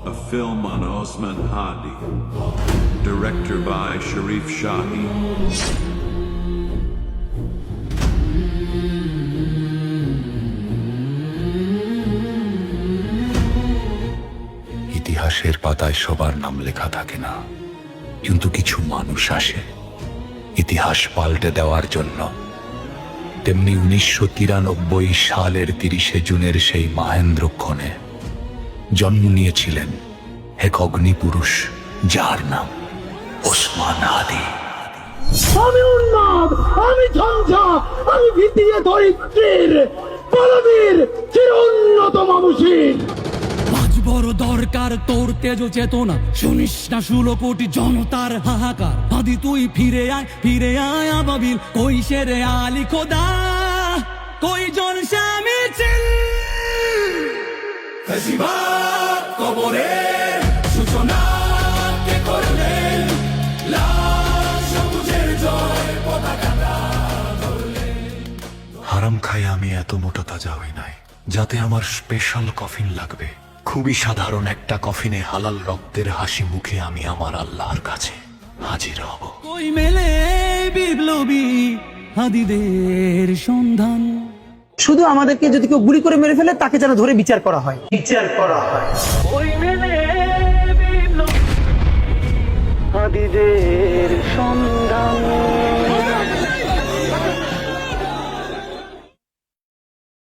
a film on Osman Hadi, director by Sharif Shahi. ইতিহাসের পাতায় সবার নাম লেখা থাকে না, কিন্তু কিছু মানুষ আসে ইতিহাস পাল্টে দেওয়ার জন্য। তেমনি 1993 সালের 30শে জুনের সেই মাহেন্দ্রক্ষণে জন্ম নিয়েছিলেন এক অগ্নিপুরুষ, যার নাম ওসমান হাদি। আমি উন্মাদ, আমি ঝঞ্ঝা, আমি ভিতিয়ে দরিদ্রের পরবীর চিরোন্নত মামুষিক। আজ বড় দরকার তোর তেজ চেতনা, শুনিস না 16 কোটি জনতার হাহাকার। হাদি তুই ফিরে আয় আবাবিল, কই শেরে আলী খোদা, কই জন স্বামী চিল। ফেসিবাদ কবরের সূচনা কে করলেন, লাল সবুজের জয় পতাকাটা ধরলেন। হারাম খাই আমি এত মোটা তাজা হই নাই, যাতে আমার স্পেশাল কফিন লাগবে। খুবই সাধারণ একটা কফিনে হালাল রক্তের হাসি মুখে আমি আমার আল্লাহর কাছে হাজির হব। কই মেলে বিপ্লবী হাদিদের সন্ধান। শুধু আমাদেরকে যদি কেউ গুলি করে মেরে ফেলে, তাকে যেন ধরে বিচার করা হয়। কই মেলে বিপ্লবী হাদিদের সন্ধান।